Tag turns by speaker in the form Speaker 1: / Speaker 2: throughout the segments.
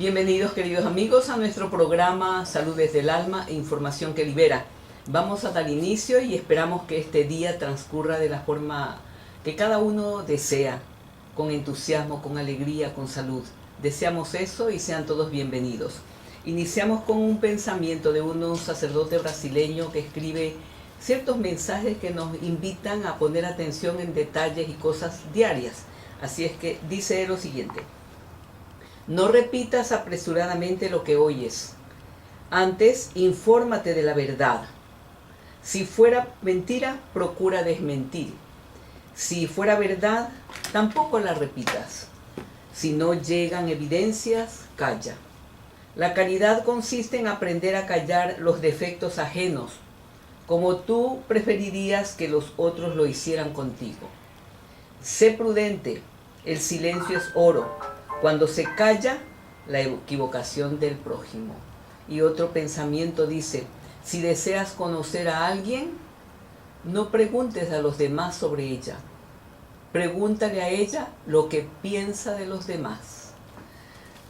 Speaker 1: Bienvenidos, queridos amigos, a nuestro programa Salud desde el Alma e Información que Libera. Vamos a dar inicio y esperamos que este día transcurra de la forma que cada uno desea, con entusiasmo, con alegría, con salud. Deseamos eso y sean todos bienvenidos. Iniciamos con un pensamiento de un sacerdote brasileño que escribe ciertos mensajes que nos invitan a poner atención en detalles y cosas diarias. Así es que dice lo siguiente: no repitas apresuradamente lo que oyes. Antes, infórmate de la verdad. Si fuera mentira, procura desmentir. Si fuera verdad, tampoco la repitas. Si no llegan evidencias, calla. La caridad consiste en aprender a callar los defectos ajenos, como tú preferirías que los otros lo hicieran contigo. Sé prudente, el silencio es oro. Cuando se calla, la equivocación del prójimo. Y otro pensamiento dice: si deseas conocer a alguien, no preguntes a los demás sobre ella. Pregúntale a ella lo que piensa de los demás.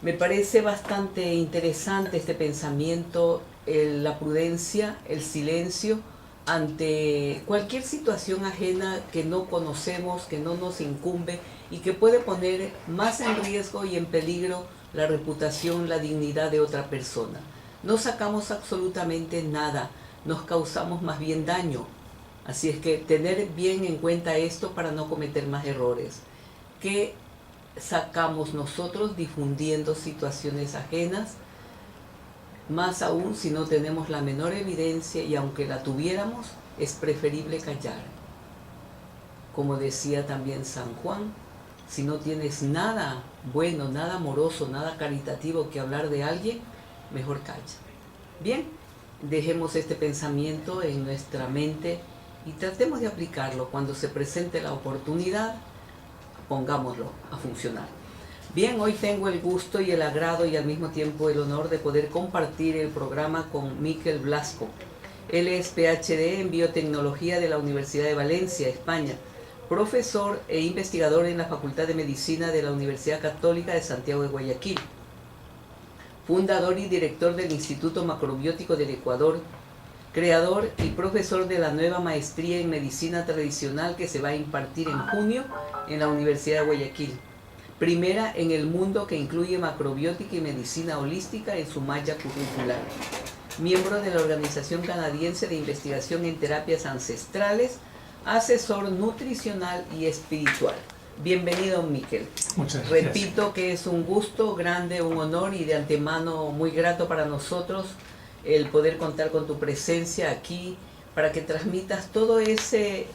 Speaker 1: Me parece bastante interesante este pensamiento, la prudencia, el silencio ante cualquier situación ajena que no conocemos, que no nos incumbe y que puede poner más en riesgo y en peligro la reputación, la dignidad de otra persona. No sacamos absolutamente nada, nos causamos más bien daño. Así es que tener bien en cuenta esto para no cometer más errores. ¿Qué sacamos nosotros difundiendo situaciones ajenas? Más aún si no tenemos la menor evidencia, y aunque la tuviéramos, es preferible callar. Como decía también San Juan, si no tienes nada bueno, nada amoroso, nada caritativo que hablar de alguien, mejor calla. Bien, dejemos este pensamiento en nuestra mente y tratemos de aplicarlo. Cuando se presente la oportunidad, pongámoslo a funcionar. Bien, hoy tengo el gusto y el agrado y al mismo tiempo el honor de poder compartir el programa con Miquel Blasco. Él es PhD en Biotecnología de la Universidad de Valencia, España, profesor e investigador en la Facultad de Medicina de la Universidad Católica de Santiago de Guayaquil, fundador y director del Instituto Macrobiótico del Ecuador, creador y profesor de la nueva maestría en Medicina Tradicional que se va a impartir en junio en la Universidad de Guayaquil, primera en el mundo que incluye macrobiótica y medicina holística en su malla curricular, miembro de la Organización Canadiense de Investigación en Terapias Ancestrales, asesor nutricional y espiritual. Bienvenido, Miquel.
Speaker 2: Muchas gracias.
Speaker 1: Repito que es un gusto grande, un honor y de antemano muy grato para nosotros el poder contar con tu presencia aquí para que transmitas todo ese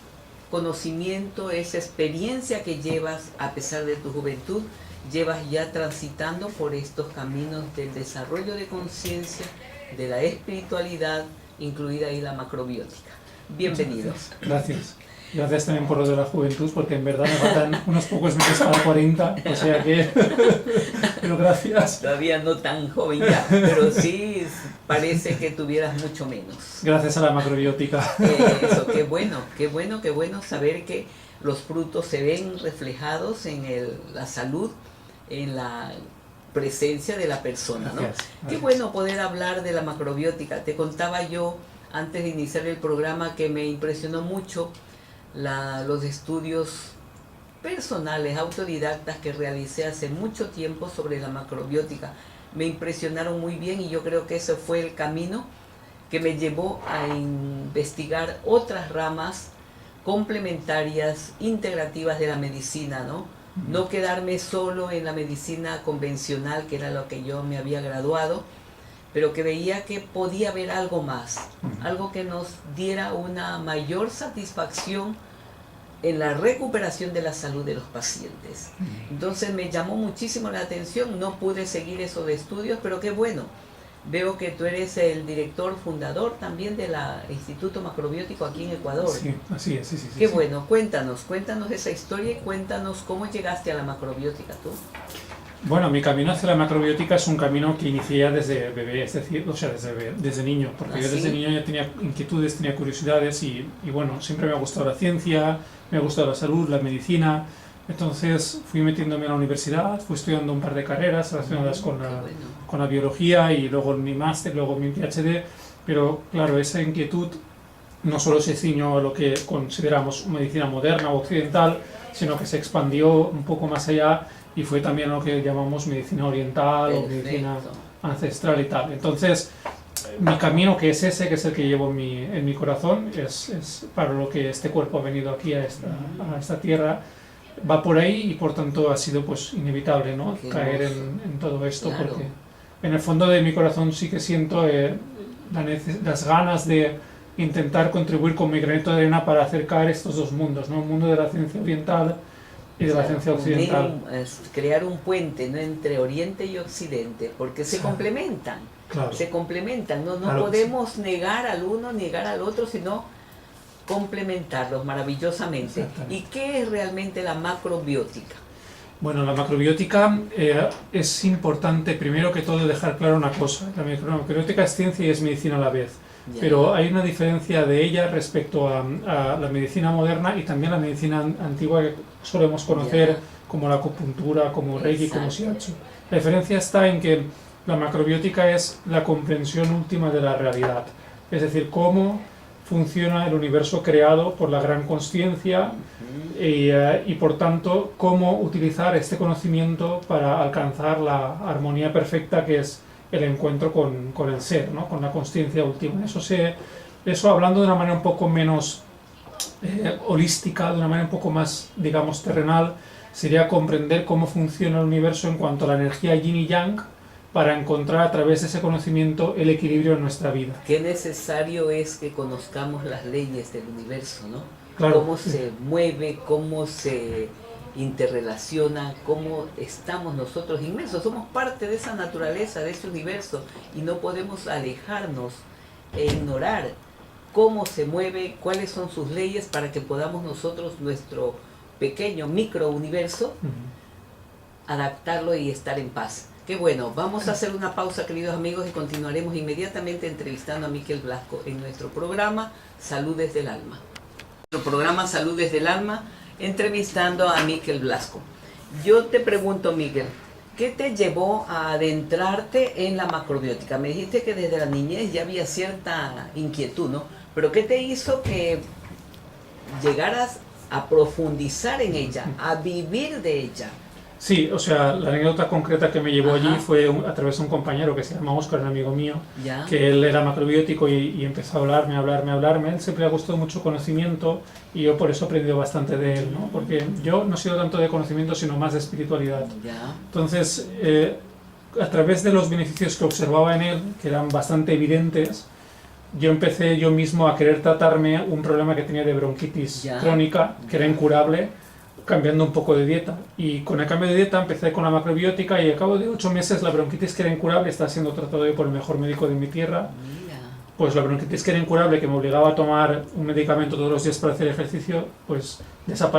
Speaker 1: conocimiento, esa experiencia que llevas a pesar de tu juventud, llevas ya transitando por estos caminos del desarrollo de conciencia, de la espiritualidad, incluida ahí la macrobiótica. Bienvenidos.
Speaker 2: Gracias. Gracias también por lo de la juventud, porque en verdad me faltan unos pocos meses para 40, o sea que... Pero gracias.
Speaker 1: Todavía no tan joven ya, pero sí parece que tuvieras mucho menos.
Speaker 2: Gracias a la macrobiótica.
Speaker 1: Eso, qué bueno saber que los frutos se ven reflejados en la salud, en la presencia de la persona, ¿no?
Speaker 2: Gracias.
Speaker 1: Qué bueno poder hablar de la macrobiótica. Te contaba yo antes de iniciar el programa que me impresionó mucho los estudios personales, autodidactas que realicé hace mucho tiempo sobre la macrobiótica. Me impresionaron muy bien y yo creo que ese fue el camino que me llevó a investigar otras ramas complementarias, integrativas de la medicina, ¿no? No quedarme solo en la medicina convencional, que era lo que yo me había graduado, pero que veía que podía haber algo más, algo que nos diera una mayor satisfacción en la recuperación de la salud de los pacientes. Entonces me llamó muchísimo la atención, no pude seguir esos estudios, pero qué bueno. Veo que tú eres el director fundador también del Instituto Macrobiótico aquí en Ecuador.
Speaker 2: Sí, así es, sí.
Speaker 1: Qué bueno, cuéntanos esa historia y cuéntanos cómo llegaste a la macrobiótica tú.
Speaker 2: Bueno, mi camino hacia la macrobiótica es un camino que inicié ya desde bebé, es decir, o sea, desde niño, porque yo desde niño ya tenía inquietudes, tenía curiosidades y bueno, siempre me ha gustado la ciencia, me ha gustado la salud, la medicina, Entonces fui metiéndome en la universidad, fui estudiando un par de carreras relacionadas con la biología y luego mi máster, luego mi PhD, pero claro, esa inquietud no solo se ciñó a lo que consideramos medicina moderna o occidental, sino que se expandió un poco más allá y fue también lo que llamamos medicina oriental o medicina ancestral y tal. Entonces, mi camino, que es ese, que es el que llevo en mi corazón, es para lo que este cuerpo ha venido aquí a esta tierra, va por ahí y por tanto ha sido pues inevitable, ¿no? Caer en todo esto, claro. Porque en el fondo de mi corazón sí que siento las ganas de intentar contribuir con mi granito de arena para acercar estos dos mundos, ¿no? El mundo de la ciencia oriental y de la ciencia occidental.
Speaker 1: Crear un puente, ¿no?, entre Oriente y Occidente, porque se complementan,
Speaker 2: claro.
Speaker 1: Se complementan, no
Speaker 2: claro,
Speaker 1: podemos negar al uno, negar al otro, sino complementarlos maravillosamente. ¿Y qué es realmente la macrobiótica?
Speaker 2: Bueno, la macrobiótica es importante, primero que todo, dejar claro una cosa. La macrobiótica es ciencia y es medicina a la vez. Ya. Pero hay una diferencia de ella respecto a la medicina moderna y también la medicina antigua que solemos conocer, como la acupuntura, como Reiki, como Shiatsu. La diferencia está en que la macrobiótica es la comprensión última de la realidad. Es decir, cómo funciona el universo creado por la gran consciencia y por tanto cómo utilizar este conocimiento para alcanzar la armonía perfecta que es el encuentro con el ser, ¿no? Con la consciencia última. Eso hablando de una manera un poco menos holística, de una manera un poco más, digamos, terrenal, sería comprender cómo funciona el universo en cuanto a la energía yin y yang, para encontrar a través de ese conocimiento el equilibrio en nuestra vida.
Speaker 1: Qué necesario es que conozcamos las leyes del universo, ¿no?
Speaker 2: Claro,
Speaker 1: cómo se mueve, cómo se interrelaciona, cómo estamos nosotros inmersos. Somos parte de esa naturaleza, de ese universo, y no podemos alejarnos e ignorar cómo se mueve, cuáles son sus leyes, para que podamos nosotros, nuestro pequeño microuniverso, adaptarlo y estar en paz. Qué bueno, vamos a hacer una pausa, queridos amigos, y continuaremos inmediatamente entrevistando a Miquel Blasco en nuestro programa Salud desde el Alma. Nuestro programa Salud desde el Alma, entrevistando a Miquel Blasco. Yo te pregunto, Miquel, ¿qué te llevó a adentrarte en la macrobiótica? Me dijiste que desde la niñez ya había cierta inquietud, ¿no? Pero ¿qué te hizo que llegaras a profundizar en ella, a vivir de ella?
Speaker 2: Sí, o sea, la anécdota concreta que me llevó allí fue a través de un compañero que se llama Óscar, un amigo mío, que él era macrobiótico y empezó a hablarme. Él siempre le ha gustado mucho conocimiento y yo por eso he aprendido bastante de él, ¿no? Porque yo no he sido tanto de conocimiento, sino más de espiritualidad. Entonces, a través de los beneficios que observaba en él, que eran bastante evidentes, yo empecé yo mismo a querer tratarme un problema que tenía de bronquitis crónica, que era incurable, cambiando un poco de dieta. Y con el cambio de dieta empecé con la macrobiótica y al cabo de 8 meses la bronquitis, que era incurable, está siendo tratado por el mejor médico de mi tierra. Pues la bronquitis, que era incurable, que me obligaba a tomar un medicamento todos los días para hacer ejercicio, pues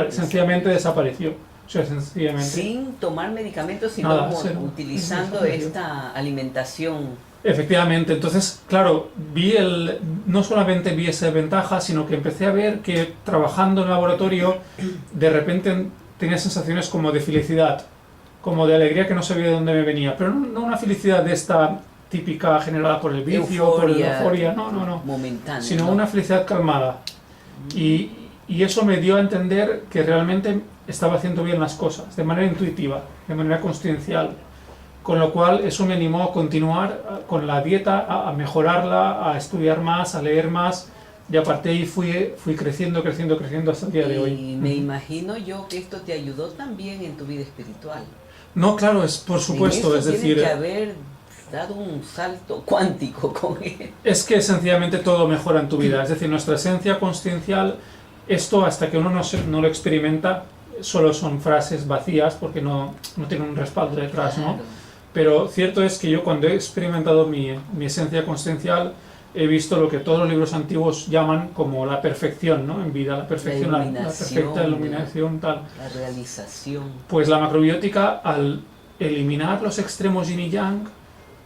Speaker 2: sencillamente desapareció. O sea, sencillamente.
Speaker 1: Sin tomar medicamentos, sino utilizando esta alimentación.
Speaker 2: Efectivamente, entonces, claro, no solamente vi esa ventaja, sino que empecé a ver que trabajando en el laboratorio, de repente tenía sensaciones como de felicidad, como de alegría que no sabía de dónde me venía, pero no una felicidad de esta típica generada por el vicio, por la euforia, no,
Speaker 1: momentánea,
Speaker 2: sino una felicidad calmada. Y eso me dio a entender que realmente estaba haciendo bien las cosas, de manera intuitiva, de manera consciencial. Con lo cual eso me animó a continuar con la dieta, a mejorarla, a estudiar más, a leer más, y a partir de ahí fui creciendo hasta el día de hoy.
Speaker 1: Y me imagino yo que esto te ayudó también en tu vida espiritual.
Speaker 2: No, claro, es por supuesto, es decir...
Speaker 1: Tienes que haber dado un salto cuántico con él.
Speaker 2: Es que sencillamente todo mejora en tu vida, es decir, nuestra esencia consciencial, esto hasta que uno no lo experimenta, solo son frases vacías porque no tienen un respaldo detrás, ¿no? Pero cierto es que yo cuando he experimentado mi esencia consciencial he visto lo que todos los libros antiguos llaman como la perfección, ¿no? En vida, la perfección, la perfecta iluminación, tal.
Speaker 1: La realización.
Speaker 2: Pues la macrobiótica, al eliminar los extremos yin y yang,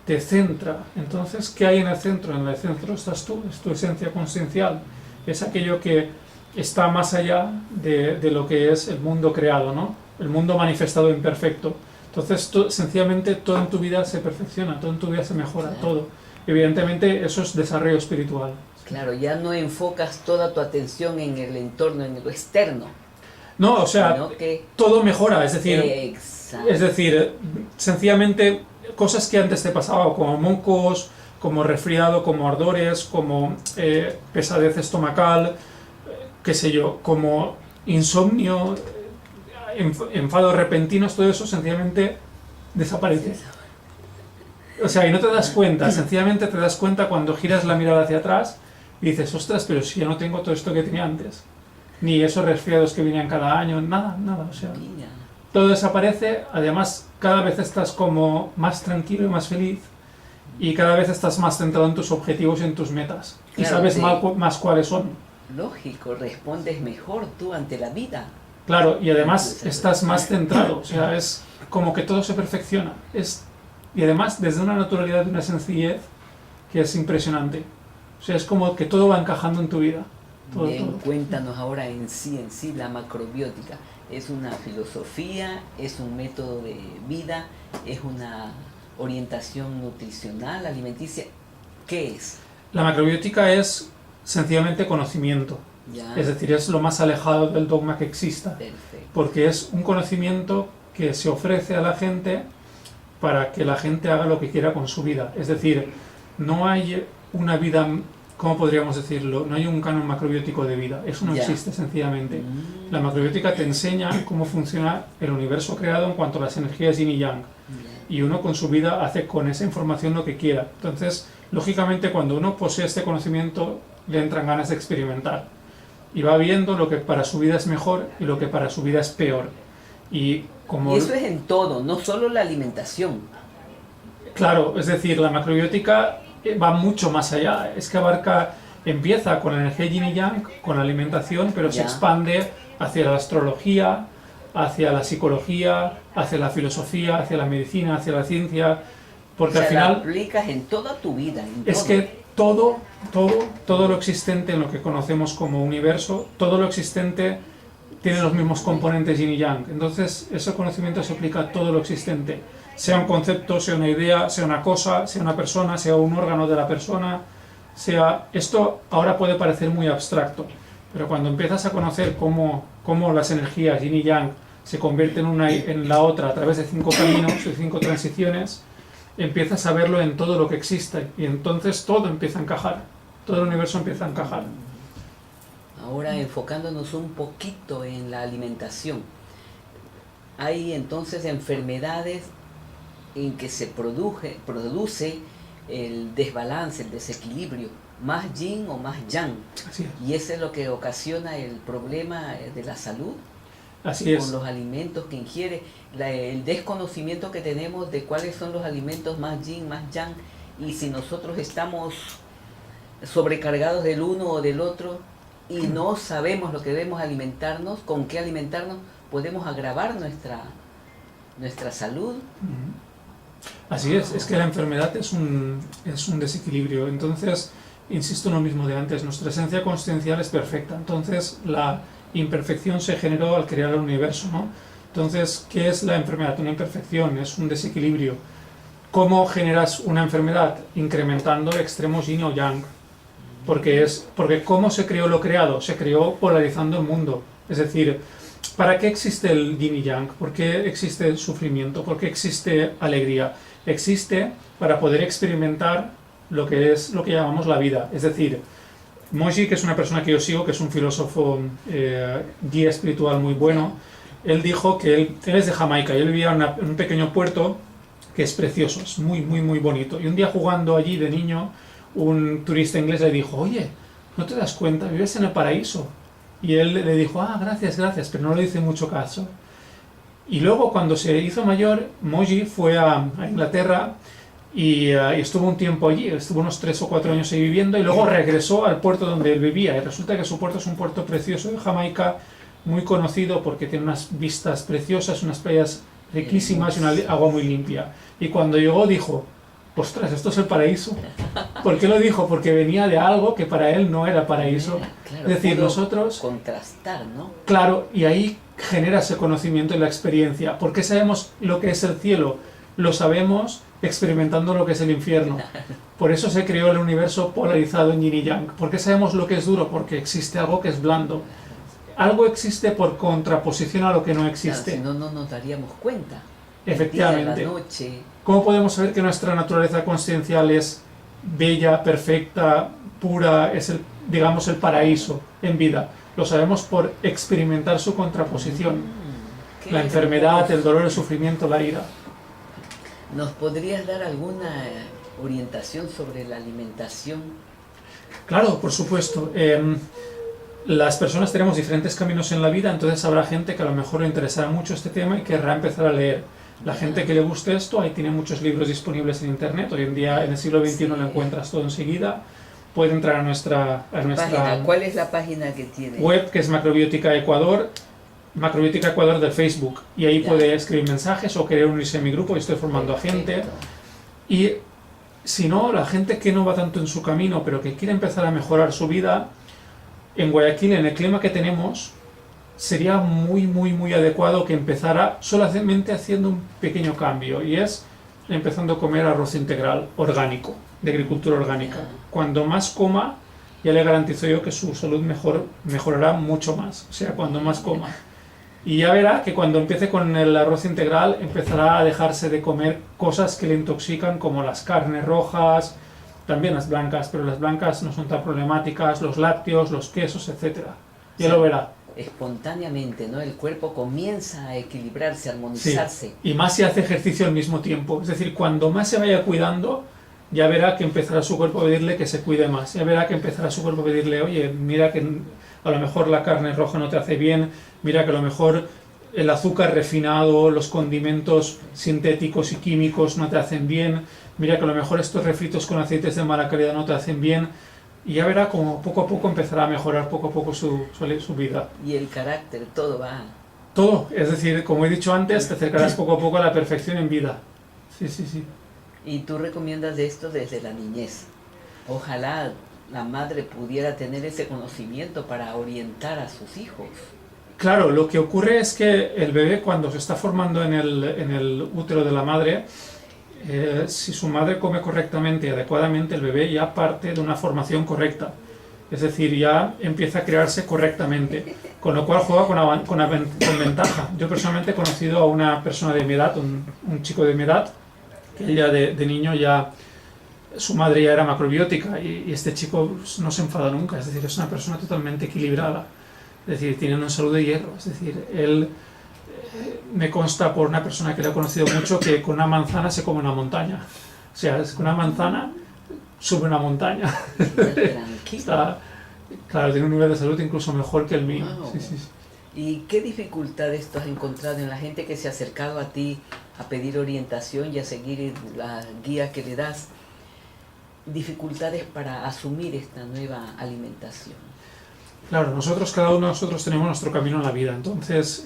Speaker 2: te centra. Entonces, ¿qué hay en el centro? En el centro estás tú, es tu esencia consciencial. Es aquello que está más allá de lo que es el mundo creado, ¿no? el mundo manifestado imperfecto. Entonces, sencillamente todo en tu vida se perfecciona, todo en tu vida se mejora,
Speaker 1: Claro.
Speaker 2: todo. Evidentemente eso es desarrollo espiritual.
Speaker 1: Claro, ya no enfocas toda tu atención en el entorno, en lo externo,
Speaker 2: No, o sea,
Speaker 1: sino que...
Speaker 2: todo mejora, es decir,
Speaker 1: Exacto.
Speaker 2: sencillamente cosas que antes te pasaba, como mocos, como resfriado, como ardores, como pesadez estomacal, qué sé yo, como insomnio, enfados repentinos, todo eso sencillamente desaparece. O sea, y no te das cuenta, sencillamente te das cuenta cuando giras la mirada hacia atrás y dices, ostras, pero si ya no tengo todo esto que tenía antes. Ni esos resfriados que venían cada año, nada, nada, o sea,
Speaker 1: Mira,
Speaker 2: todo desaparece, además cada vez estás como más tranquilo y más feliz y cada vez estás más centrado en tus objetivos y en tus metas y
Speaker 1: Claro,
Speaker 2: sabes
Speaker 1: sí.
Speaker 2: más cuáles son.
Speaker 1: lógico, respondes mejor tú ante la vida.
Speaker 2: Claro, y además estás más centrado, o sea, es como que todo se perfecciona. Y además desde una naturalidad y una sencillez que es impresionante. O sea, es como que todo va encajando en tu vida. Todo,
Speaker 1: Bien,
Speaker 2: todo.
Speaker 1: cuéntanos ahora en sí la macrobiótica. ¿Es una filosofía? ¿Es un método de vida? ¿Es una orientación nutricional, alimenticia? ¿Qué es?
Speaker 2: La macrobiótica es sencillamente conocimiento.
Speaker 1: Ya,
Speaker 2: Es decir, es lo más alejado del dogma que exista.
Speaker 1: perfecto.
Speaker 2: Porque es un conocimiento que se ofrece a la gente para que la gente haga lo que quiera con su vida. Es decir, no hay una vida, ¿cómo podríamos decirlo? No hay un canon macrobiótico de vida. Eso no
Speaker 1: Ya.
Speaker 2: existe sencillamente.
Speaker 1: Mm,
Speaker 2: La macrobiótica te enseña cómo funciona el universo creado en cuanto a las energías yin y yang.
Speaker 1: ya.
Speaker 2: Y uno con su vida hace con esa información lo que quiera. Entonces, lógicamente, cuando uno posee este conocimiento, le entran ganas de experimentar. Y va viendo lo que para su vida es mejor y lo que para su vida es peor. Y como...
Speaker 1: Y eso es en todo, no solo la alimentación.
Speaker 2: Claro, es decir, la macrobiótica va mucho más allá. Es que empieza con la energía yin y yang, con la alimentación, pero se
Speaker 1: Ya.
Speaker 2: expande hacia la astrología, hacia la psicología, hacia la filosofía, hacia la medicina, hacia la ciencia, porque
Speaker 1: O sea,
Speaker 2: al
Speaker 1: la
Speaker 2: final
Speaker 1: aplicas en toda tu vida. En
Speaker 2: es
Speaker 1: todo.
Speaker 2: que todo lo existente en lo que conocemos como universo, todo lo existente tiene los mismos componentes yin y yang. Entonces, ese conocimiento se aplica a todo lo existente, sea un concepto, sea una idea, sea una cosa, sea una persona, sea un órgano de la persona, sea... Esto ahora puede parecer muy abstracto, pero cuando empiezas a conocer cómo las energías yin y yang se convierten una en la otra a través de 5 caminos, de 5 transiciones, empiezas a verlo en todo lo que existe y entonces todo empieza a encajar, todo el universo empieza a encajar.
Speaker 1: Ahora enfocándonos un poquito en la alimentación. Hay entonces enfermedades en que se produce el desbalance, el desequilibrio, más yin o más yang.
Speaker 2: Así es.
Speaker 1: Y eso es lo que ocasiona el problema de la salud
Speaker 2: Así
Speaker 1: con
Speaker 2: es.
Speaker 1: los alimentos que ingiere, el desconocimiento que tenemos de cuáles son los alimentos más yin, más yang, y si nosotros estamos sobrecargados del uno o del otro y no sabemos lo que debemos alimentarnos, con qué alimentarnos, podemos agravar nuestra salud.
Speaker 2: Así es que la enfermedad es un desequilibrio. Entonces, insisto en lo mismo de antes, nuestra esencia consciencial es perfecta. Entonces, la imperfección se generó al crear el universo, ¿no? Entonces, ¿qué es la enfermedad? Una imperfección, es un desequilibrio. ¿Cómo generas una enfermedad? Incrementando extremos yin o yang. Porque ¿cómo se creó lo creado? Se creó polarizando el mundo. Es decir, ¿para qué existe el yin y yang? ¿Por qué existe el sufrimiento? ¿Por qué existe alegría? Existe para poder experimentar lo que llamamos la vida. Es decir, Moji, que es una persona que yo sigo, que es un filósofo guía espiritual muy bueno, él dijo que él es de Jamaica y él vivía en un pequeño puerto que es precioso, es muy, muy, muy bonito. Y un día jugando allí de niño, un turista inglés le dijo, oye, ¿no te das cuenta? Vives en el paraíso. Y él le dijo, gracias, gracias, pero no le hice mucho caso. Y luego cuando se hizo mayor, Moji fue a Inglaterra y estuvo un tiempo allí, estuvo unos 3 o 4 años ahí viviendo y luego regresó al puerto donde él vivía. Y resulta que su puerto es un puerto precioso de Jamaica, muy conocido porque tiene unas vistas preciosas, unas playas riquísimas y una agua muy limpia. Y cuando llegó dijo, ostras, esto es el paraíso. ¿Por qué lo dijo? Porque venía de algo que para él no era paraíso.
Speaker 1: Claro,
Speaker 2: Es decir,
Speaker 1: pudo
Speaker 2: nosotros...
Speaker 1: contrastar, ¿no?
Speaker 2: Claro, y ahí genera ese conocimiento y la experiencia. ¿Por qué sabemos lo que es el cielo? Lo sabemos experimentando lo que es el infierno. Por eso se creó el universo polarizado en yin y yang. ¿Por qué sabemos lo que es duro? Porque existe algo que es blando. Algo existe por contraposición a lo que no existe.
Speaker 1: Claro, si no, no nos daríamos cuenta.
Speaker 2: Efectivamente.
Speaker 1: El día, la noche.
Speaker 2: ¿Cómo podemos saber que nuestra naturaleza consciencial es bella, perfecta, pura, es digamos el paraíso en vida? Lo sabemos por experimentar su contraposición. La enfermedad, el dolor, el sufrimiento, la ira.
Speaker 1: ¿Nos podrías dar alguna orientación sobre la alimentación?
Speaker 2: Claro, por supuesto. Las personas tenemos diferentes caminos en la vida, entonces habrá gente que a lo mejor le interesará mucho este tema y querrá empezar a leer. La gente que le guste esto, ahí tiene muchos libros disponibles en internet. Hoy en día, en el siglo XXI, lo encuentras todo enseguida. Puede entrar a nuestra
Speaker 1: página. ¿Cuál es la página que tiene?
Speaker 2: Web, que es Macrobiótica Ecuador, Macrobiótica Ecuador de Facebook. Y ahí puede escribir mensajes o querer unirse a mi grupo, y estoy formando a gente. Y si no, la gente que no va tanto en su camino, pero que quiere empezar a mejorar su vida, en Guayaquil, en el clima que tenemos, sería muy adecuado que empezara solamente haciendo un pequeño cambio, y es empezando a comer arroz integral orgánico, de agricultura orgánica. Cuando más coma, ya le garantizo yo que su salud mejorará mucho más, o sea, cuando más coma. Y ya verá que cuando empiece con el arroz integral, empezará a dejarse de comer cosas que le intoxican, como las carnes rojas, también las blancas, pero las blancas no son tan problemáticas, los lácteos, los quesos, etc. Ya lo verá.
Speaker 1: Espontáneamente, ¿no? El cuerpo comienza a equilibrarse, a armonizarse.
Speaker 2: Sí. Y más si hace ejercicio al mismo tiempo. Es decir, cuando más se vaya cuidando, ya verá que empezará su cuerpo a pedirle que se cuide más. Ya verá que empezará su cuerpo a pedirle, oye, mira que a lo mejor la carne roja no te hace bien, mira que a lo mejor el azúcar refinado, los condimentos sintéticos y químicos no te hacen bien, mira que a lo mejor estos refritos con aceites de mala calidad no te hacen bien. Y ya verá como poco a poco empezará a mejorar poco a poco su vida.
Speaker 1: Y el carácter, todo va.
Speaker 2: Todo, es decir, como he dicho antes, te acercarás poco a poco a la perfección en vida. Sí.
Speaker 1: Y tú recomiendas esto desde la niñez. Ojalá la madre pudiera tener ese conocimiento para orientar a sus hijos.
Speaker 2: Claro, lo que ocurre es que el bebé, cuando se está formando en el útero de la madre, si su madre come correctamente y adecuadamente, el bebé ya parte de una formación correcta. Es decir, ya empieza a crearse correctamente, con lo cual juega con ventaja. Yo personalmente he conocido a una persona de mi edad, un chico de mi edad, que ella de niño ya, su madre ya era macrobiótica, y este chico no se enfada nunca, es decir, es una persona totalmente equilibrada, es decir, tiene una salud de hierro, es decir, él... Me consta por una persona que le ha conocido mucho que con una manzana se come una montaña. O sea, con una manzana sube una montaña. Claro, tiene un nivel de salud incluso mejor que el mío.
Speaker 1: Wow.
Speaker 2: Sí.
Speaker 1: ¿Y qué dificultades tú has encontrado en la gente que se ha acercado a ti a pedir orientación y a seguir la guía que le das? Dificultades para asumir esta nueva alimentación.
Speaker 2: Claro, cada uno de nosotros tenemos nuestro camino en la vida. Entonces,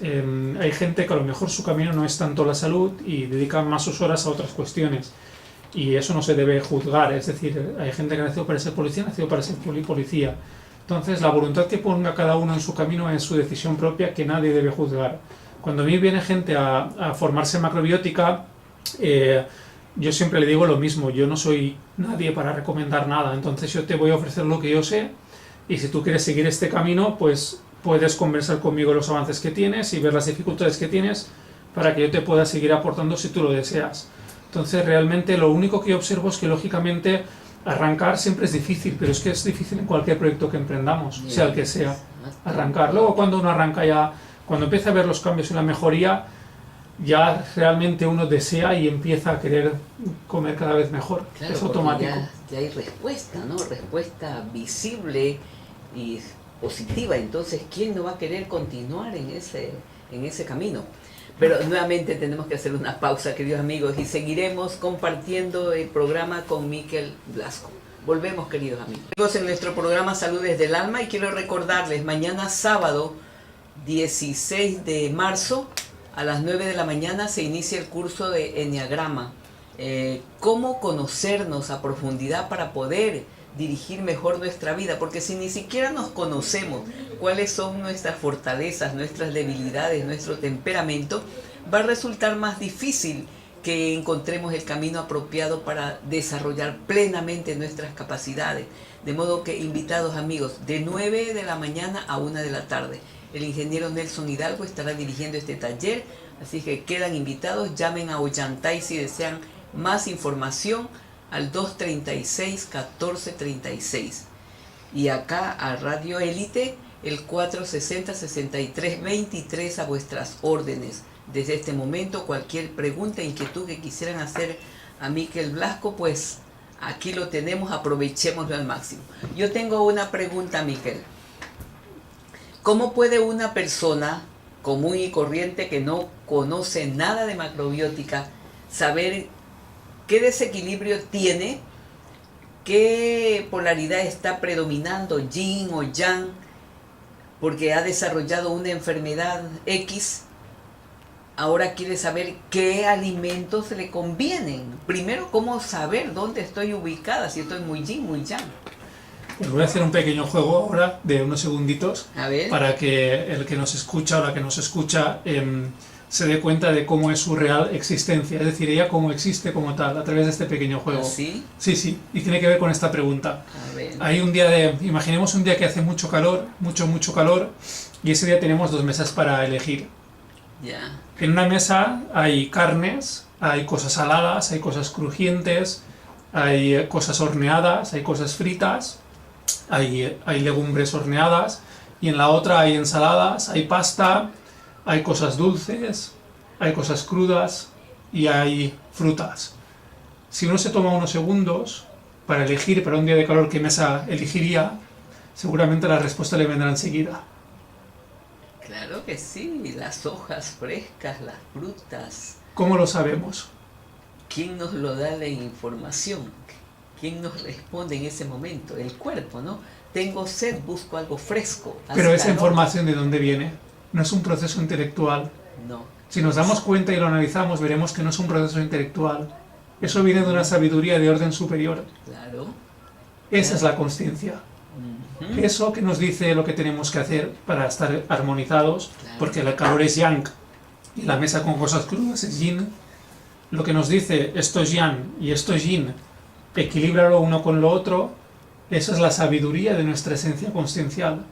Speaker 2: hay gente que a lo mejor su camino no es tanto la salud y dedica más sus horas a otras cuestiones. Y eso no se debe juzgar. Es decir, hay gente que ha nacido para ser policía, ha nacido para ser policía. Entonces, la voluntad que ponga cada uno en su camino es su decisión propia, que nadie debe juzgar. Cuando a mí viene gente a formarse en macrobiótica, yo siempre le digo lo mismo. Yo no soy nadie para recomendar nada. Entonces, yo te voy a ofrecer lo que yo sé. Y si tú quieres seguir este camino, pues puedes conversar conmigo los avances que tienes y ver las dificultades que tienes para que yo te pueda seguir aportando si tú lo deseas. Entonces, realmente lo único que yo observo es que, lógicamente, arrancar siempre es difícil, pero es que es difícil en cualquier proyecto que emprendamos, sea el que sea. Arrancar. Luego, cuando uno arranca ya, cuando empieza a ver los cambios y la mejoría, ya realmente uno desea y empieza a querer comer cada vez mejor.
Speaker 1: Claro,
Speaker 2: es automático.
Speaker 1: Ya hay respuesta, ¿no? Respuesta visible y positiva. Entonces, ¿quién no va a querer continuar en ese camino? Pero nuevamente tenemos que hacer una pausa, queridos amigos, y seguiremos compartiendo el programa con Miquel Blasco. Volvemos, queridos amigos, en nuestro programa Salud desde el Alma, y quiero recordarles, mañana sábado 16 de marzo a las 9 de la mañana se inicia el curso de Enneagrama. Cómo conocernos a profundidad para poder dirigir mejor nuestra vida, porque si ni siquiera nos conocemos cuáles son nuestras fortalezas, nuestras debilidades, nuestro temperamento, va a resultar más difícil que encontremos el camino apropiado para desarrollar plenamente nuestras capacidades. De modo que, invitados amigos, de 9 de la mañana a 1 de la tarde, el ingeniero Nelson Hidalgo estará dirigiendo este taller, así que quedan invitados. Llamen a Ollantay si desean más información al 236-1436. Y acá a Radio Élite, el 460-6323 a vuestras órdenes. Desde este momento, cualquier pregunta, inquietud que quisieran hacer a Miquel Blasco, pues aquí lo tenemos, aprovechémoslo al máximo. Yo tengo una pregunta, Miquel. ¿Cómo puede una persona común y corriente que no conoce nada de macrobiótica saber qué desequilibrio tiene, qué polaridad está predominando, yin o yang, porque ha desarrollado una enfermedad X? Ahora quiere saber qué alimentos le convienen. Primero, ¿cómo saber dónde estoy ubicada? Si estoy muy yin, muy yang.
Speaker 2: Pues voy a hacer un pequeño juego ahora de unos segunditos para que el que nos escucha o la que nos escucha se dé cuenta de cómo es su real existencia. Es decir, ella cómo existe como tal a través de este pequeño juego.
Speaker 1: ¿Sí?
Speaker 2: Sí, y tiene que ver con esta pregunta.
Speaker 1: A ver.
Speaker 2: Hay un día imaginemos un día que hace mucho calor, mucho calor, y ese día tenemos 2 mesas para elegir.
Speaker 1: Ya.
Speaker 2: En una mesa hay carnes, hay cosas saladas, hay cosas crujientes, hay cosas horneadas, hay cosas fritas, hay legumbres horneadas, y en la otra hay ensaladas, hay pasta, hay cosas dulces, hay cosas crudas y hay frutas. Si uno se toma unos segundos para elegir para un día de calor qué mesa elegiría, seguramente la respuesta le vendrá enseguida.
Speaker 1: Claro que sí, las hojas frescas, las frutas.
Speaker 2: ¿Cómo lo sabemos?
Speaker 1: ¿Quién nos lo da la información? ¿Quién nos responde en ese momento? El cuerpo, ¿no? Tengo sed, busco algo fresco.
Speaker 2: Pero esa información, ¿de dónde viene? No es un proceso intelectual.
Speaker 1: No.
Speaker 2: Si nos damos cuenta y lo analizamos, veremos que no es un proceso intelectual. Eso viene de una sabiduría de orden superior.
Speaker 1: Claro.
Speaker 2: Esa es la consciencia. Eso que nos dice lo que tenemos que hacer para estar armonizados, porque el calor es yang y la mesa con cosas crudas es yin. Lo que nos dice esto es yang y esto es yin, equilíbralo uno con lo otro. Esa es la sabiduría de nuestra esencia consciencial.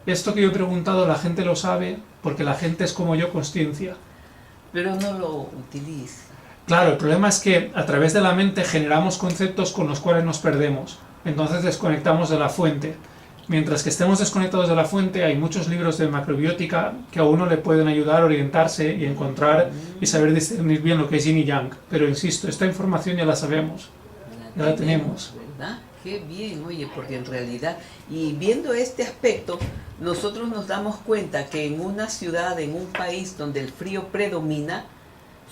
Speaker 2: Esto que yo he preguntado la gente lo sabe porque la gente es como yo, consciencia.
Speaker 1: Pero no lo utiliza.
Speaker 2: Claro, el problema es que a través de la mente generamos conceptos con los cuales nos perdemos. Entonces desconectamos de la fuente. Mientras que estemos desconectados de la fuente, hay muchos libros de macrobiótica que a uno le pueden ayudar a orientarse y encontrar y saber discernir bien lo que es yin y yang. Pero insisto, esta información ya la sabemos, ya la tenemos.
Speaker 1: ¿Verdad? Qué bien, oye, porque en realidad, y viendo este aspecto, nosotros nos damos cuenta que en una ciudad, en un país donde el frío predomina,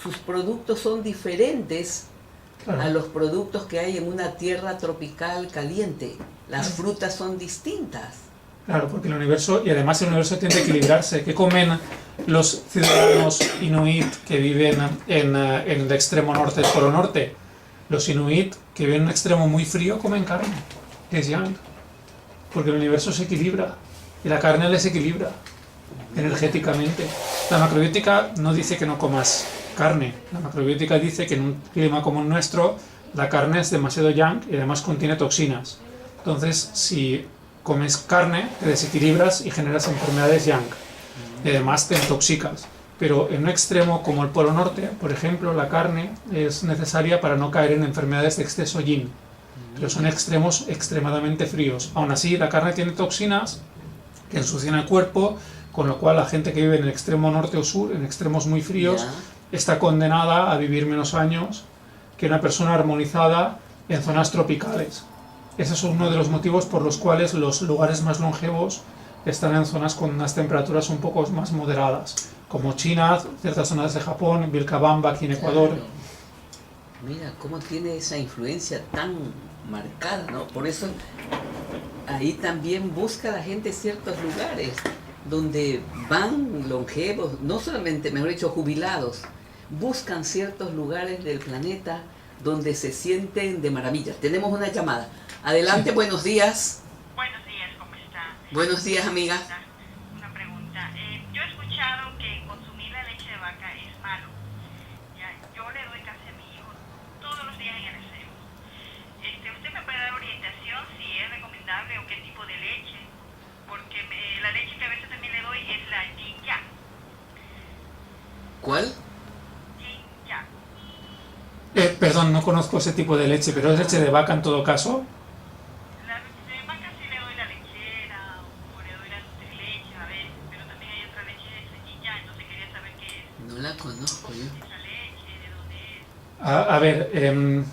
Speaker 1: sus productos son diferentes a los productos que hay en una tierra tropical caliente. Las frutas son distintas.
Speaker 2: Claro, porque el universo, y además el universo tiene que equilibrarse. ¿Qué comen los ciudadanos inuit que viven en el extremo norte del Polo Norte? Los inuit que viven en un extremo muy frío comen carne, que es yang, porque el universo se equilibra y la carne les equilibra energéticamente. La macrobiótica no dice que no comas carne, la macrobiótica dice que en un clima como el nuestro la carne es demasiado yang y además contiene toxinas. Entonces, si comes carne, te desequilibras y generas enfermedades yang y además te intoxicas. Pero en un extremo como el Polo Norte, por ejemplo, la carne es necesaria para no caer en enfermedades de exceso yin. Pero son extremos extremadamente fríos. Aún así, la carne tiene toxinas que ensucian el cuerpo, con lo cual la gente que vive en el extremo norte o sur, en extremos muy fríos, está condenada a vivir menos años que una persona armonizada en zonas tropicales. Ese es uno de los motivos por los cuales los lugares más longevos están en zonas con unas temperaturas un poco más moderadas, como China, ciertas zonas de Japón, Vilcabamba aquí en Ecuador.
Speaker 1: Claro. Mira cómo tiene esa influencia tan marcada, ¿no? Por eso ahí también busca la gente ciertos lugares donde van longevos, no solamente, mejor dicho, jubilados, buscan ciertos lugares del planeta donde se sienten de maravilla. Tenemos una llamada. Adelante, buenos días.
Speaker 3: Buenos días, ¿cómo está?
Speaker 1: Buenos días, amiga.
Speaker 3: Una pregunta. Yo he escuchado que consumir la leche de vaca es malo. Ya, yo le doy casi a mi hijo todos los días en el aseo. ¿Usted me puede dar orientación si es recomendable o qué tipo de leche? Porque la leche que a veces también le doy es la Jinja.
Speaker 1: ¿Cuál?
Speaker 3: Jinja.
Speaker 2: Perdón, no conozco ese tipo de leche, pero es leche de vaca en todo caso.
Speaker 3: La leche de vaca sí le doy la lechera o le doy la Nutrileche a veces, pero también hay otra leche de Jinja, entonces quería saber qué es
Speaker 1: No la conozco yo.
Speaker 3: esa leche, de dónde es.
Speaker 2: A ver,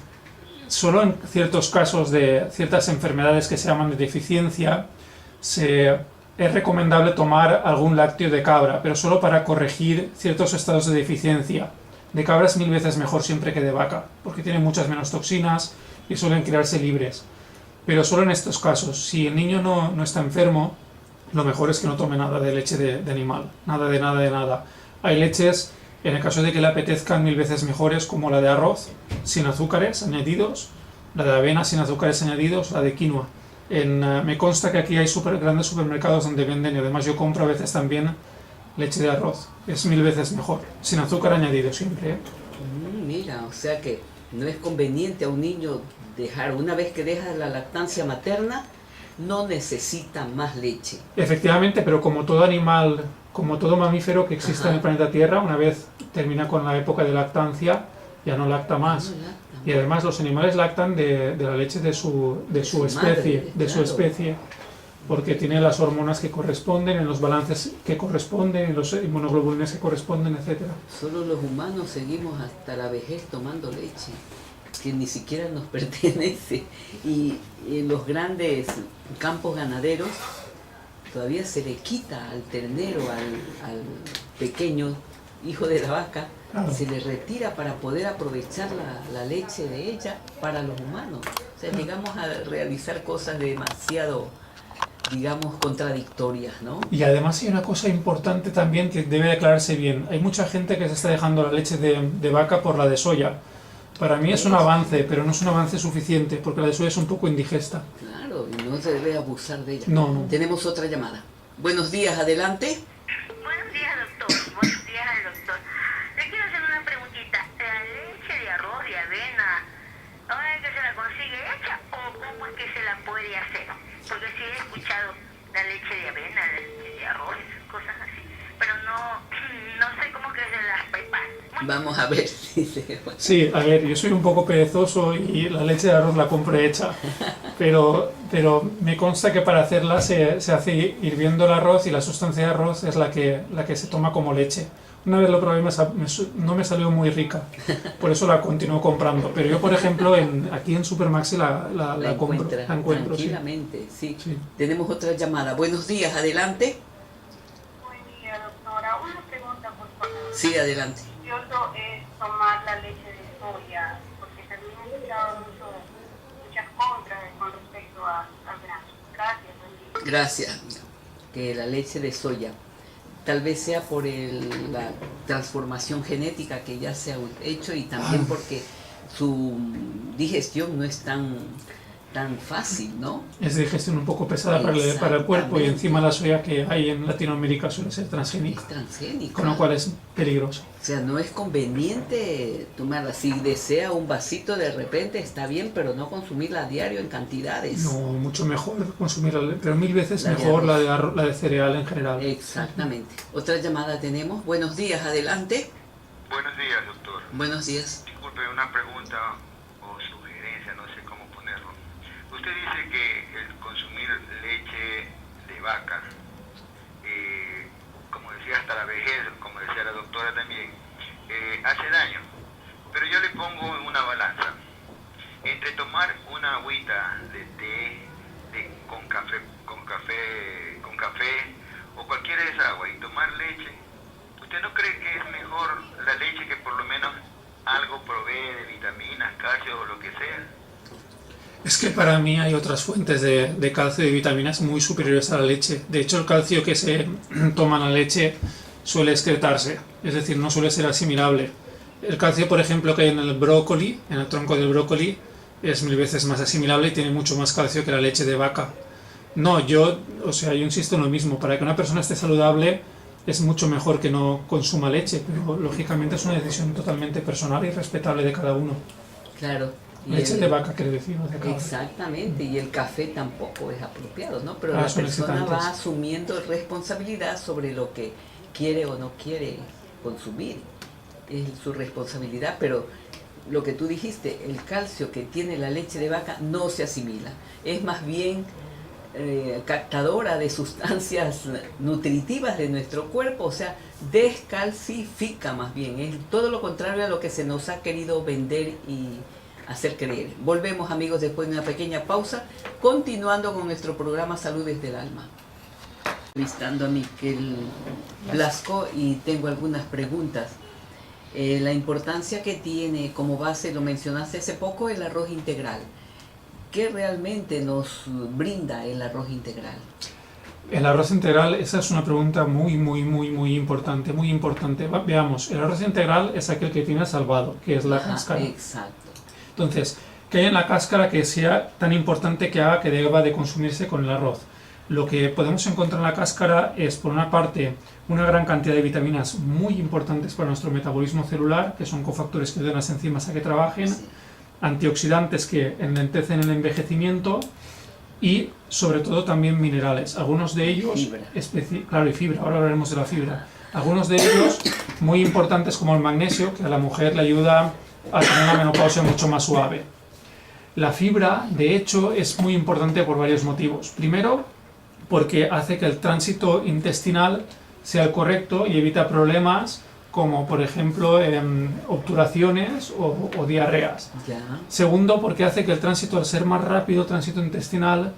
Speaker 2: solo en ciertos casos de ciertas enfermedades que se llaman de deficiencia es recomendable tomar algún lácteo de cabra, pero solo para corregir ciertos estados de deficiencia. De cabra es 1000 veces mejor siempre que de vaca, porque tiene muchas menos toxinas y suelen crearse libres. Pero solo en estos casos. Si el niño no está enfermo, lo mejor es que no tome nada de leche de animal, nada de nada de nada. Hay leches, en el caso de que le apetezcan, 1000 veces mejores, como la de arroz, sin azúcares añadidos, la de avena sin azúcares añadidos, la de quinoa. Me consta que aquí hay grandes supermercados donde venden, y además yo compro a veces también leche de arroz. Es 1000 veces mejor, sin azúcar añadido siempre, ¿eh?
Speaker 1: Mira, o sea que no es conveniente a un niño dejar, una vez que deja la lactancia materna, no necesita más leche.
Speaker 2: Efectivamente, pero como todo animal, como todo mamífero que existe en el planeta Tierra, una vez termina con la época de lactancia, ya no lacta más.
Speaker 1: No lacta
Speaker 2: Y además los animales lactan de la leche de su especie,
Speaker 1: madre,
Speaker 2: de su
Speaker 1: claro.
Speaker 2: especie, porque tiene las hormonas que corresponden, en los balances que corresponden, en los inmunoglobulines que corresponden, etcétera.
Speaker 1: Solo los humanos seguimos hasta la vejez tomando leche, que ni siquiera nos pertenece. Y en los grandes campos ganaderos todavía se le quita al ternero, al pequeño hijo de la vaca,
Speaker 2: Claro.
Speaker 1: se le retira para poder aprovechar la leche de ella para los humanos. O sea, llegamos a realizar cosas demasiado, digamos, contradictorias, ¿no?
Speaker 2: Y además hay una cosa importante también que debe aclararse bien. Hay mucha gente que se está dejando la leche de vaca por la de soya. Para mí es un avance, pero no es un avance suficiente, porque la de soya es un poco indigesta.
Speaker 1: Claro, y no se debe abusar de ella.
Speaker 2: No.
Speaker 1: Tenemos otra llamada. Buenos días, adelante.
Speaker 3: Buenos días, doctor. Buenos días al doctor. Le quiero hacer una preguntita. ¿La leche de arroz, de avena, ahora es que se la consigue hecha o cómo es que se la puede hacer? Porque sí he escuchado la leche de avena, la leche de arroz, cosas así, pero no sé cómo que se las prepara.
Speaker 1: Vamos a ver si se...
Speaker 2: Sí, a ver, yo soy un poco perezoso y la leche de arroz la compro hecha, pero me consta que para hacerla se hace hirviendo el arroz y la sustancia de arroz es la que se toma como leche. Una vez lo probé y no me salió muy rica, por eso la continúo comprando. Pero yo, por ejemplo, aquí en Supermaxi la compro, la encuentro.
Speaker 1: Tranquilamente, sí.
Speaker 2: Sí.
Speaker 1: Tenemos otra llamada. Buenos días, adelante.
Speaker 3: Buen día, doctora. Una pregunta, por favor.
Speaker 1: Sí, adelante.
Speaker 3: Delicioso es tomar la leche de soya, porque también he escuchado muchas contras con respecto al grano. Gracias, buen día.
Speaker 1: Gracias. Que la leche de soya, tal vez sea por la transformación genética que ya se ha hecho y también porque su digestión no es tan fácil, ¿no?
Speaker 2: Es digestión un poco pesada para el cuerpo y encima la soya que hay en Latinoamérica suele ser transgénica,
Speaker 1: Es transgénica.
Speaker 2: con lo cual es peligroso.
Speaker 1: O sea, no es conveniente tomarla. Si desea un vasito de repente está bien, pero no consumirla a diario en cantidades.
Speaker 2: No, mucho mejor consumirla, pero 1000 veces
Speaker 1: La de
Speaker 2: mejor
Speaker 1: arroz.
Speaker 2: la de cereal en general.
Speaker 1: Exactamente. Otra llamada tenemos. Buenos días, adelante.
Speaker 4: Buenos días, doctor.
Speaker 1: Buenos días.
Speaker 4: Disculpe, una pregunta o sugerencia, no sé cómo ponerlo. Usted dice que el consumir leche de vaca, como decía hasta la vejez, como decía la doctora también, hace daño. Pero yo le pongo en una balanza. Entre tomar una agüita de té con café o cualquiera de esa agua y tomar leche, ¿usted no cree que es mejor la leche que por lo menos algo provee de vitaminas, calcio o lo que sea?
Speaker 2: Es que para mí hay otras fuentes de calcio y vitaminas muy superiores a la leche. De hecho, el calcio que se toma en la leche suele excretarse, es decir, no suele ser asimilable. El calcio, por ejemplo, que hay en el brócoli, en el tronco del brócoli, es 1000 veces más asimilable y tiene mucho más calcio que la leche de vaca. No, yo insisto en lo mismo, para que una persona esté saludable es mucho mejor que no consuma leche, pero lógicamente es una decisión totalmente personal y respetable de cada uno.
Speaker 1: Claro.
Speaker 2: Leche de vaca, quiero decir, no de cabra.
Speaker 1: Exactamente, y el café tampoco es apropiado, ¿no? Pero la
Speaker 2: son
Speaker 1: persona
Speaker 2: excitantes.
Speaker 1: va asumiendo responsabilidad sobre lo que quiere o no quiere consumir. Es su responsabilidad, pero lo que tú dijiste, el calcio que tiene la leche de vaca no se asimila. Es más bien captadora de sustancias nutritivas de nuestro cuerpo, o sea, descalcifica más bien. Es todo lo contrario a lo que se nos ha querido vender y hacer creer. Volvemos, amigos, después de una pequeña pausa, continuando con nuestro programa Salud desde el Alma. Entrevistando a Miquel Blasco y tengo algunas preguntas. La importancia que tiene como base, lo mencionaste hace poco, el arroz integral. ¿Qué realmente nos brinda el arroz integral?
Speaker 2: El arroz integral, esa es una pregunta muy importante, muy importante. Veamos, el arroz integral es aquel que tiene salvado, que es la cáscara.
Speaker 1: Exacto.
Speaker 2: Entonces, ¿qué hay en la cáscara que sea tan importante que haga que deba de consumirse con el arroz? Lo que podemos encontrar en la cáscara es, por una parte, una gran cantidad de vitaminas muy importantes para nuestro metabolismo celular, que son cofactores que ayudan a las enzimas a que trabajen, sí, antioxidantes que enlentecen el envejecimiento y, sobre todo, también minerales. Algunos de ellos, claro, y fibra, ahora hablaremos de la fibra. Algunos de ellos muy importantes como el magnesio, que a la mujer le ayuda a tener una menopausia mucho más suave. La fibra, de hecho, es muy importante por varios motivos. Primero, porque hace que el tránsito intestinal sea el correcto y evita problemas como, por ejemplo, obturaciones o diarreas. Ya. Segundo, porque hace que el tránsito, al ser más rápido, tránsito intestinal,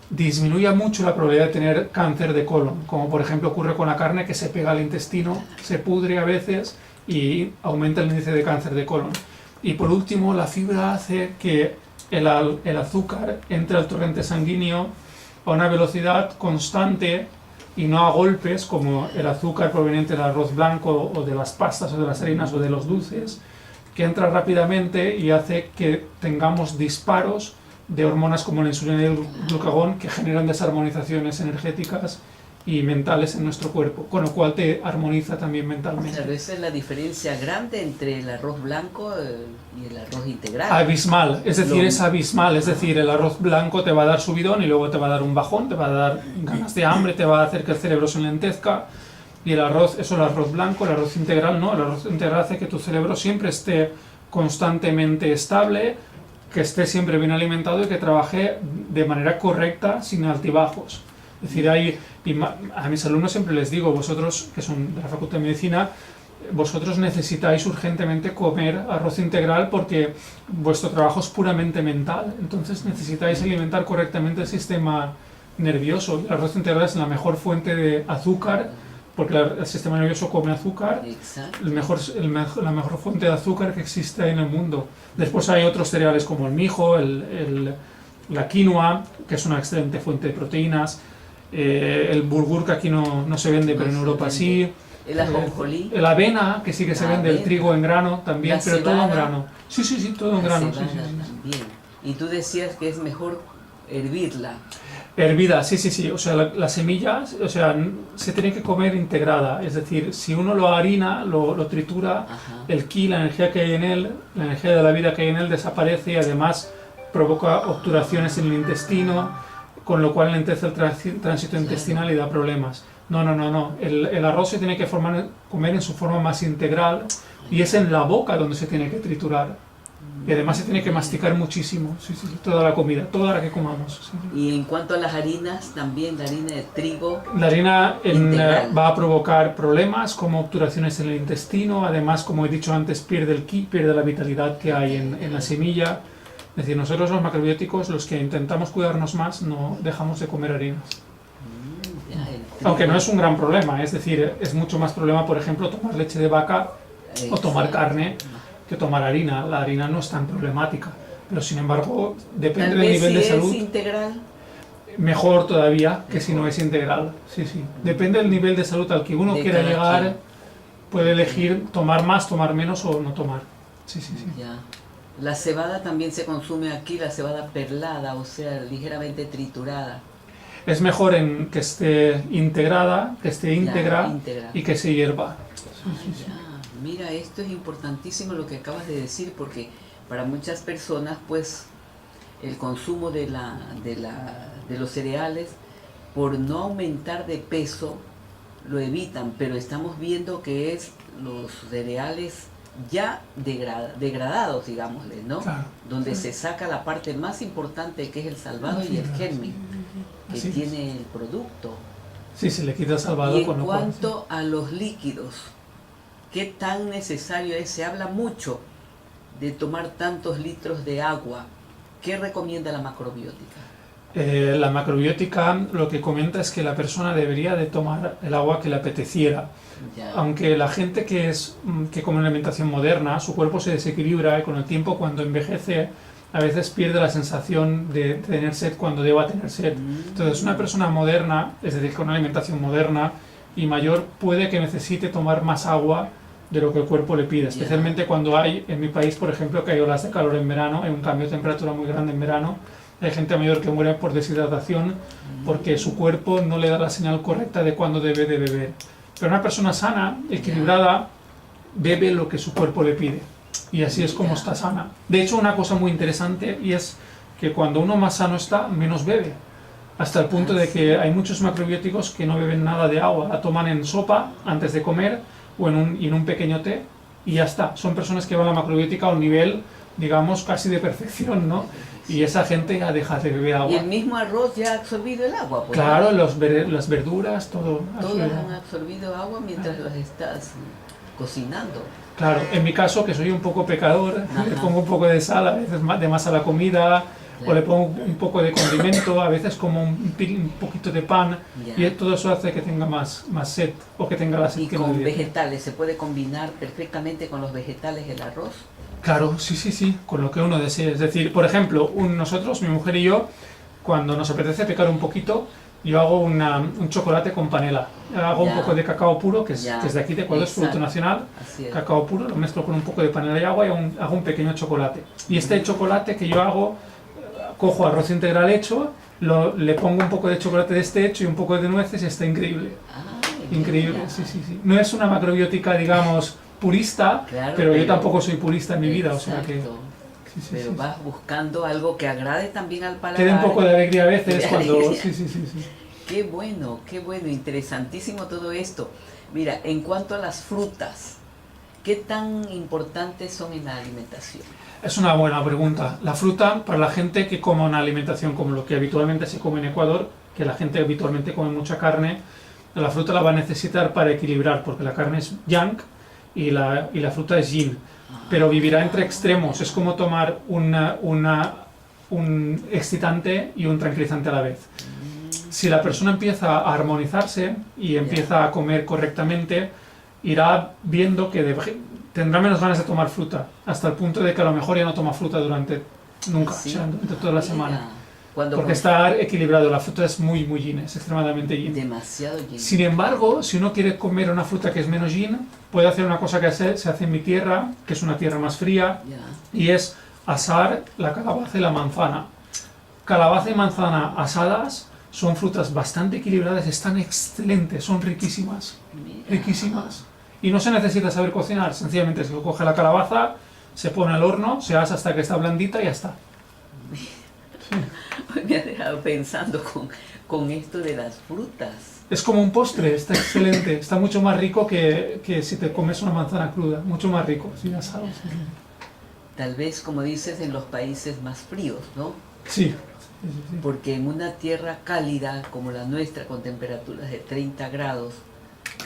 Speaker 2: disminuya mucho la probabilidad de tener cáncer de colon, como por ejemplo ocurre con la carne que se pega al intestino, se pudre a veces y aumenta el índice de cáncer de colon. Y por último, la fibra hace que el azúcar entre al torrente sanguíneo a una velocidad constante y no a golpes como el azúcar proveniente del arroz blanco o de las pastas o de las harinas o de los dulces, que entra rápidamente y hace que tengamos disparos de hormonas como la insulina y el glucagón que generan desarmonizaciones energéticas y mentales en nuestro cuerpo, con lo cual te armoniza también mentalmente.
Speaker 1: Claro, esa es la diferencia grande entre el arroz blanco y el arroz integral.
Speaker 2: Abismal, es decir, es abismal, es decir, el arroz blanco te va a dar subidón y luego te va a dar un bajón, te va a dar ganas de hambre, te va a hacer que el cerebro se enlentezca, y el arroz, eso es el arroz blanco, el arroz integral no, el arroz integral hace que tu cerebro siempre esté constantemente estable, que esté siempre bien alimentado y que trabaje de manera correcta, sin altibajos. Es decir, a mis alumnos siempre les digo, vosotros que son de la Facultad de Medicina, vosotros necesitáis urgentemente comer arroz integral porque vuestro trabajo es puramente mental, entonces necesitáis alimentar correctamente el sistema nervioso. El arroz integral es la mejor fuente de azúcar, porque el sistema nervioso come azúcar, la mejor fuente de azúcar que existe en el mundo. Después hay otros cereales como el mijo, la quinoa, que es una excelente fuente de proteínas, el bulgur, que aquí no se vende, pero en Europa sí.
Speaker 1: El ajonjolí.
Speaker 2: La avena, que sí que se vende, el trigo en grano también, pero todo en grano. Sí, todo en grano. Sí.
Speaker 1: También. Y tú decías que es mejor hervirla.
Speaker 2: Hervida, sí. O sea, las semillas, o sea, se tiene que comer integrada. Es decir, si uno lo harina, lo tritura, el ki, la energía que hay en él, la energía de la vida que hay en él desaparece y además provoca obturaciones en el intestino, con lo cual lentece el tránsito intestinal y da problemas. No. El arroz se tiene que comer en su forma más integral y es en la boca donde se tiene que triturar. Y además se tiene que masticar muchísimo, toda la comida, toda la que comamos. Sí.
Speaker 1: Y en cuanto a las harinas, también la harina de trigo.
Speaker 2: La harina va a provocar problemas como obturaciones en el intestino, además, como he dicho antes, pierde el ki, pierde la vitalidad que hay en la semilla. Es decir, nosotros los macrobióticos, los que intentamos cuidarnos más, no dejamos de comer harinas. Aunque no es un gran problema, es decir, es mucho más problema, por ejemplo, tomar leche de vaca o tomar carne que tomar harina. La harina no es tan problemática, pero sin embargo, depende del nivel de salud.
Speaker 1: ¿Es integral?
Speaker 2: Mejor todavía que si no es integral. Sí. Depende del nivel de salud al que uno quiera llegar, puede elegir tomar más, tomar menos o no tomar. Sí.
Speaker 1: Ya. La cebada también se consume aquí, la cebada perlada, o sea, ligeramente triturada.
Speaker 2: Es mejor que esté integrada, que esté íntegra
Speaker 1: íntegra.
Speaker 2: y que se hierva.
Speaker 1: Ya. Mira, esto es importantísimo lo que acabas de decir, porque para muchas personas, pues, el consumo de los cereales, por no aumentar de peso, lo evitan, pero estamos viendo que es los cereales ya degradados, digámosle, ¿no?
Speaker 2: Claro.
Speaker 1: Donde se saca la parte más importante, que es el salvado y el germen que
Speaker 2: Así
Speaker 1: tiene el producto.
Speaker 2: Sí, se le quita el salvado.
Speaker 1: Y en
Speaker 2: con lo cual,
Speaker 1: cuanto a los líquidos, ¿qué tan necesario es? Se habla mucho de tomar tantos litros de agua. ¿Qué recomienda la macrobiótica?
Speaker 2: La macrobiótica lo que comenta es que la persona debería de tomar el agua que le apeteciera.
Speaker 1: Ya.
Speaker 2: Aunque la gente que come una alimentación moderna, su cuerpo se desequilibra y con el tiempo, cuando envejece, a veces pierde la sensación de tener sed cuando deba tener sed. Entonces una persona moderna, es decir, con una alimentación moderna y mayor, puede que necesite tomar más agua de lo que el cuerpo le pide, especialmente cuando hay, en mi país por ejemplo, que hay olas de calor en verano, hay un cambio de temperatura muy grande en verano, hay gente mayor que muere por deshidratación porque su cuerpo no le da la señal correcta de cuándo debe de beber. Pero una persona sana, equilibrada, bebe lo que su cuerpo le pide. Y así es como está sana. De hecho, una cosa muy interesante y es que cuando uno más sano está, menos bebe. Hasta el punto de que hay muchos macrobióticos que no beben nada de agua. La toman en sopa antes de comer o en un pequeño té y ya está. Son personas que van a la macrobiótica a un nivel, digamos, casi de perfección, ¿no? Y esa gente ya deja de beber agua.
Speaker 1: Y el mismo arroz ya ha absorbido el agua. Pues,
Speaker 2: claro, las verduras, todo.
Speaker 1: Todas han absorbido agua mientras las estás cocinando.
Speaker 2: Claro, en mi caso, que soy un poco pecador, le pongo un poco de sal, a veces de más a la comida, o le pongo un poco de condimento, a veces como un poquito de pan, y todo eso hace que tenga más sed, o que tenga la sed.
Speaker 1: Y
Speaker 2: que
Speaker 1: con
Speaker 2: no
Speaker 1: vegetales, ¿se puede combinar perfectamente con los vegetales el arroz?
Speaker 2: Claro, sí, con lo que uno desee. Es decir, por ejemplo, nosotros, mi mujer y yo, cuando nos apetece pecar un poquito, yo hago un chocolate con panela. Hago un poco de cacao puro, que es de aquí, de Ecuador, es producto nacional. Cacao puro, lo mezclo con un poco de panela y agua y hago un pequeño chocolate. Y este chocolate que yo hago, cojo arroz integral hecho, le pongo un poco de chocolate de este hecho y un poco de nueces y está increíble. Increíble, sí. No es una macrobiótica, digamos, purista,
Speaker 1: claro,
Speaker 2: pero yo tampoco soy purista en mi vida, o sea que...
Speaker 1: Pero vas buscando algo que agrade también al paladar.
Speaker 2: Queda un poco de alegría a veces cuando... Sí.
Speaker 1: Qué bueno, interesantísimo todo esto. Mira, en cuanto a las frutas, ¿qué tan importantes son en la alimentación?
Speaker 2: Es una buena pregunta. La fruta, para la gente que come una alimentación como lo que habitualmente se come en Ecuador, que la gente habitualmente come mucha carne, la fruta la va a necesitar para equilibrar, porque la carne es yang y la fruta es yin. Pero vivirá entre extremos, es como tomar un excitante y un tranquilizante a la vez. Si la persona empieza a armonizarse y empieza a comer correctamente, irá viendo que tendrá menos ganas de tomar fruta, hasta el punto de que a lo mejor ya no toma fruta durante toda la semana. Porque está equilibrado, la fruta es muy yin, es extremadamente yin.
Speaker 1: Demasiado yin.
Speaker 2: Sin embargo, si uno quiere comer una fruta que es menos yin, puede hacer una cosa que se hace en mi tierra, que es una tierra más fría, y es asar la calabaza y la manzana. Calabaza y manzana asadas son frutas bastante equilibradas, están excelentes, son riquísimas, riquísimas. Y no se necesita saber cocinar, sencillamente se coge la calabaza, se pone al horno, se asa hasta que está blandita y ya está.
Speaker 1: Me ha dejado pensando con esto de las frutas.
Speaker 2: Es como un postre, está excelente, está mucho más rico que si te comes una manzana cruda, mucho más rico, sin asado.
Speaker 1: Tal vez, como dices, en los países más fríos, ¿no?
Speaker 2: Sí.
Speaker 1: Porque en una tierra cálida como la nuestra, con temperaturas de 30 grados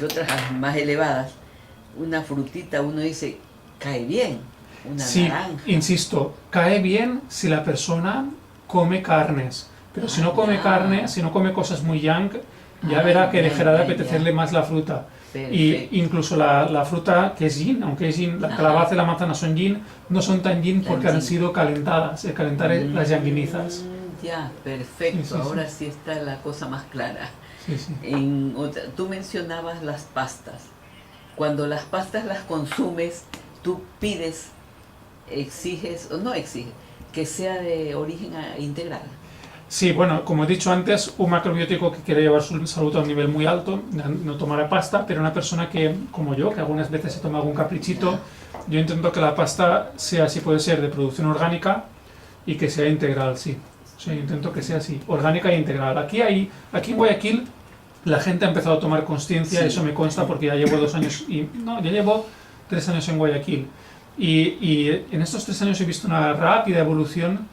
Speaker 1: y otras más elevadas, una frutita, uno dice, cae bien, una naranja.
Speaker 2: Insisto, cae bien si la persona come carnes, pero si no come carne, si no come cosas muy yang, ya verá que dejará de apetecerle más la fruta. Y incluso la fruta que es yin, aunque es yin, la calabaza y la manzana son yin, no son tan yin porque han sido calentadas, calentar las yanguinizas.
Speaker 1: Ya, perfecto, ahora sí está la cosa más clara. Tú mencionabas las pastas. Cuando las pastas las consumes, tú pides exiges, o no exiges, que sea de origen integral.
Speaker 2: Sí, bueno, como he dicho antes, un macrobiótico que quiere llevar su salud a un nivel muy alto no tomará pasta, pero una persona que, como yo, que algunas veces se toma algún caprichito, yo intento que la pasta sea, si puede ser, de producción orgánica y que sea integral, sí. O sea, yo intento que sea así, orgánica e integral. Aquí en Guayaquil la gente ha empezado a tomar consciencia,
Speaker 1: Sí.
Speaker 2: eso me consta porque ya llevo 2 años, ya llevo 3 años en Guayaquil. Y en estos 3 años he visto una rápida evolución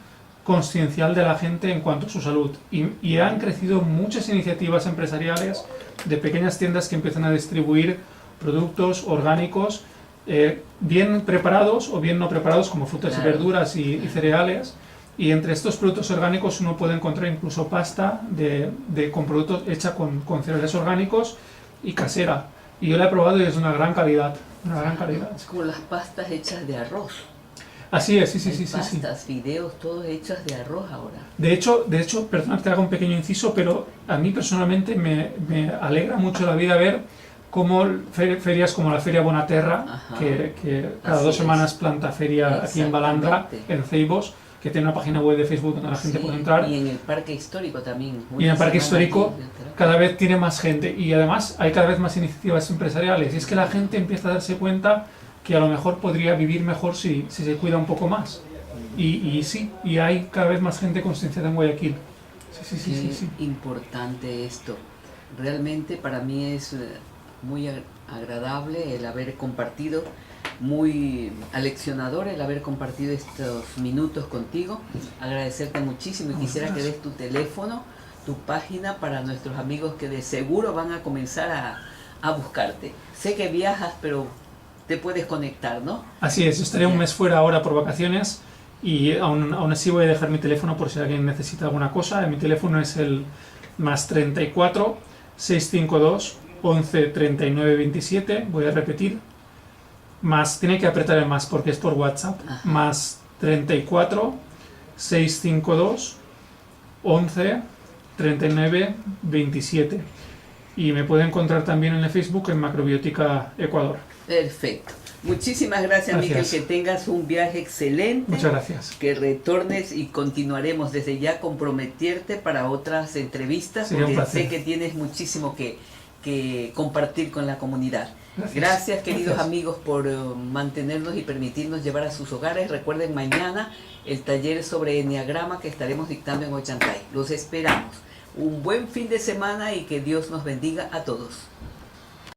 Speaker 2: consciencial de la gente en cuanto a su salud. Y han crecido muchas iniciativas empresariales de pequeñas tiendas que empiezan a distribuir productos orgánicos bien preparados o bien no preparados, como frutas y verduras y cereales. Y entre estos productos orgánicos uno puede encontrar incluso pasta con productos hecha con cereales orgánicos y casera. Y yo la he probado y es una gran calidad. Una gran calidad.
Speaker 1: Es como las pastas hechas de arroz.
Speaker 2: Así es, sí.
Speaker 1: Pastas, videos, todos hechos de arroz ahora.
Speaker 2: De hecho, perdona que te haga un pequeño inciso, pero a mí personalmente me alegra mucho la vida ver cómo ferias como la Feria Bonaterra, que cada 2 semanas planta feria aquí en Balandra, en Ceibos, que tiene una página web de Facebook donde la gente puede entrar.
Speaker 1: Y en el parque histórico también.
Speaker 2: Y en el parque histórico cada vez tiene más gente y además hay cada vez más iniciativas empresariales. Y es que la gente empieza a darse cuenta que a lo mejor podría vivir mejor si se cuida un poco más. Y sí, y hay cada vez más gente concienciada en Guayaquil. Sí.
Speaker 1: Importante esto. Realmente para mí es muy agradable el haber compartido, muy aleccionador el haber compartido estos minutos contigo. Agradecerte muchísimo y quisiera que des tu teléfono, tu página para nuestros amigos que de seguro van a comenzar a buscarte. Sé que viajas, pero te puedes conectar, ¿no?
Speaker 2: Así es, estaré un mes fuera ahora por vacaciones y aún así voy a dejar mi teléfono por si alguien necesita alguna cosa. Mi teléfono es el +34 652 11 39 27. Voy a repetir. Tiene que apretar el más porque es por WhatsApp. +34 652 11 39 27. Y me puede encontrar también en el Facebook en Macrobiótica Ecuador.
Speaker 1: Perfecto. Muchísimas gracias, Miquel, que tengas un viaje excelente.
Speaker 2: Muchas gracias.
Speaker 1: Que retornes y continuaremos desde ya comprometerte para otras entrevistas,
Speaker 2: Sería
Speaker 1: porque sé que tienes muchísimo que compartir con la comunidad. Gracias queridos amigos por mantenernos y permitirnos llevar a sus hogares. Recuerden mañana el taller sobre Enneagrama que estaremos dictando en Ollantay. Los esperamos. Un buen fin de semana y que Dios nos bendiga a todos.